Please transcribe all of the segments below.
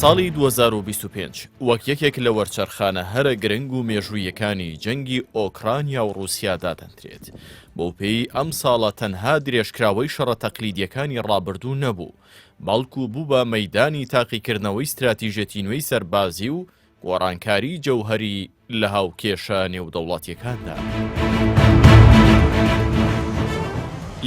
ساڵی 2025 وەک یەکێک لە وەرچەرخانە هەرە گرنگ و مێژوویەکانی جەنگی ئۆکرانیا و رووسیا دادەنرێت. بۆ پێی ئەم ساڵە تەنها درێژکراوەی شەڕە تەقلیدیەکانی ڕابردوو نەبوو، بەڵکو بوو بە مەیدانی تاقیکردنەوەی استراتیژەتی نوێی سەربازی و گۆڕانکاری جەوهەری لە هاوکێشە نێودەوڵەتیەکاندا.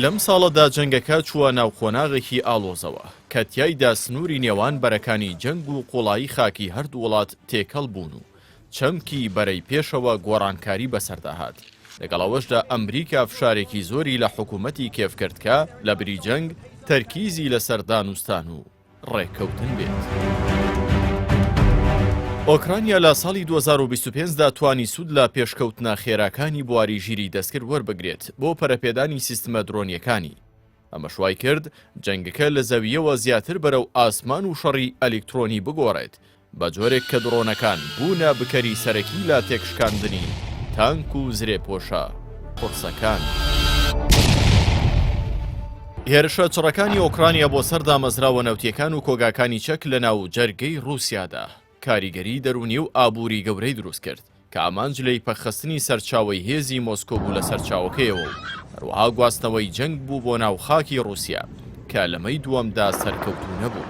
لەم ساڵەدا جەنگەکە چووە ناو خۆناغێکی ئاڵۆزەوە کە تیایدا سنووری نێوان بەرەکانی جەنگ و قوڵایی خاکی هەردوو وڵات تێکەڵ بوون و چەمکی بەرەی پێشەوە گۆڕانکاری بەسەرداهات. لەگەڵەوەشدا ئەمریکا فشارێکی زۆری لە حکوومەتی کێفکردکە لە بری جەنگ تەرکیزی لەسەر دانوستان و ڕێککەوتن بێت. ئۆکرانیا لە ساڵی 2025دا توانی سوود لە پێشکەوتنە خێراکانی بواری ژیری دەستکرد وەربگرێت بۆ پەرەپێدانی سیستمە درۆنیەکانی. ئەمە شوای کرد جەنگەکە لە زەویەوە زیاتر بەرەو ئاسمان و شەڕی ئەلکترۆنی بگۆڕێت بە جۆرێک کە درۆنەکان بوونە بکەری سەرەکی لە تێکشکاندنی تانک و زرێپۆشە قورسەکان. هێرشە چڕەکانی ئۆکرانیا بۆ سەر دامەزراوە نەوتیەکان و کۆگاکانی چەک لە ناو جەرگەی رووسیادا. کاریگەری دەرونی و ئابووری گەورەی دروست کرد کە ئامانج لەی پەخستنی سەرچاوەی هێزی مۆسکۆ بوو لە سەرچاوەکەیەوە و هەروەها گواستنەوەی جەنگ بوو بۆ ناو خاکی رووسیا کە لە مەی دووەمدا سەرکەوتوو نەبوو.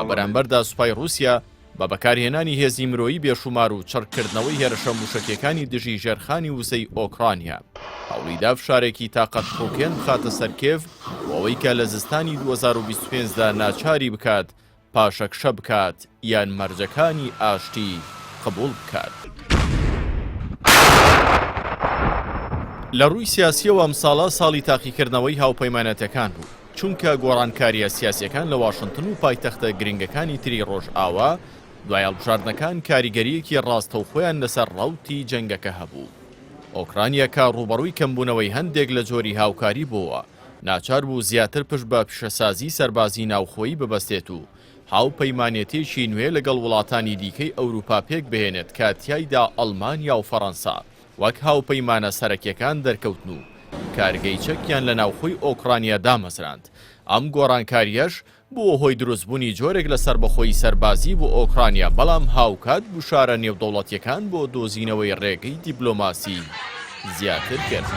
بەرامبەردا سوپای رووسیا بە بەکارهێنانی هێزی مرۆیی بێشومار و چڕکردنەوەی هێرشە موشکیەکانی دژی ژێرخانی وزەی ئۆکرانیا هەوڵیدا فشارێکی تاقەت فڕوکێن بخاتە سەر کێڤ بۆەوەی کە لە زستانی 2025دا ناچاری بکات پاشەکشە بکات یان مەرجەکانی ئاشتی قبوڵ بکات. لە ڕووی سیاسیەوە ئەم ساڵە ساڵی تاقیکردنەوەی هاوپەیمانەتەکان بوو، چونکە گۆڕانکاریە سیاسیەکان لە واشنگتن و پایتەختە گرنگەکانی تری ڕۆژئاوا دوای هەڵبژاردنەکان کاریگەریەکی ڕاستەوخۆیان لەسەر ڕەوتی جەنگەکە هەبوو. ئۆکرانیا کە ڕوبەڕووی کەمبوونەوەی هەندێک لە جۆری هاوکاری بووە، ناچار بوو زیاتر پشت بە پیشەسازی سەربازی ناوخۆیی ببەستێت و هاوپەیمانێتێکی نوێ لەگەڵ وڵاتانی دیکەی ئەوروپا پێک بهێنێت کە تیایدا ئەڵمانیا و فەڕەنسا وەک هاوپەیمانە سەرەکیەکان دەرکەوتن و کارگەی چەکیان لە ناوخۆی ئۆکرانیا دامەزراند. ئەم گۆڕانکاریەش بووە هۆی دروستبوونی جۆرێک لە سربەخۆی سەربازی بۆ ئۆکرانیا، بەڵام هاوکات بشارە نێودەوڵەتیەکان بۆ دۆزینەوەی ڕێگەی دیبلۆماسی زیاتر کرد.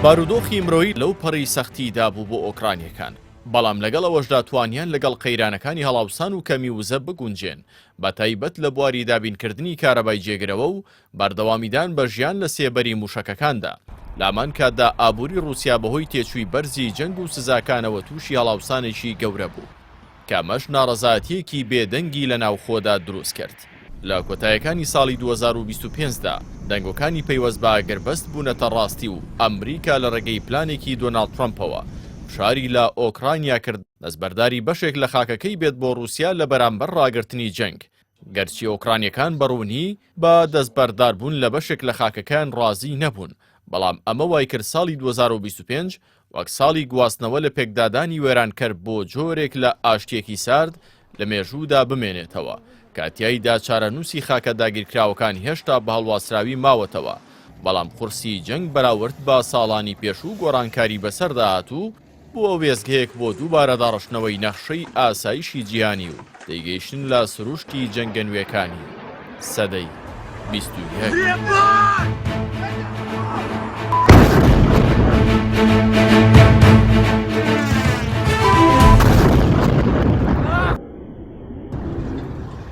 بارودۆخی مرۆیی لەو پەڕی سەختیدا بوو بۆ ئۆکرانیەکان، بەڵام لەگەڵ ئەوەشدا توانیان لەگەڵ قەیرانەکانی هەڵاوسان و کەمی وزە بگونجێن، بە تایبەت لە بواری دابینکردنی کارەبای جێگرەوە و بەردەوامیدان بە ژیان لە سێبەری موشەکەکاندا. لامان کاتدا ئابووری رووسیا بەهۆی تێچووی بەرزی جەنگ و سزاکانەوە تووشی هەڵاوسانێکی گەورە بوو کە ئەمەش ناڕەزایەتیەکی بێدەنگی لە ناوخۆدا دروست کرد. لە کۆتاییەکانی ساڵی 2025دا دەنگۆکانی پەیوەست بە ئاگربەست بوونەتە ڕاستی و ئەمریکا لە ڕێگەی پلانێکی دۆناڵد ترەمپەوە فشاری لە ئۆکرانیا کرد دەستبەرداری بەشێک لە خاکەکەی بێت بۆ رووسیا لە بەرامبەر ڕاگررتنی جەنگ. گەرچی ئۆکرانیەکان بەڕوونی بە دەستبەرداربوون لە بەشێک لە خاکەکان ڕازی نەبوون، بەڵام ئەمە وای کرد ساڵی 2025 وەک ساڵی گواستنەوە لە پێکدادانی وێرانکەر بۆ جۆرێک لە ئاشتیەکی سارد لە مێژوودا بمێنێتەوە، کاتیایدا چارەنووسی خاکە داگیرکراوەکان هێشتا بە هەڵواسراوی ماوەتەوە، بەڵام قورسی جەنگ بەراورد بە ساڵانی پێشوو گۆڕانکاری بەسەرداهات و بۆ وێزگەیەک بۆ دووبارە داڕشتنەوەی نەخشەی ئاسایشی جیهانی و دەیگەیشتن لە سروشتی جەنگە نوێەکانی سەدەی 21.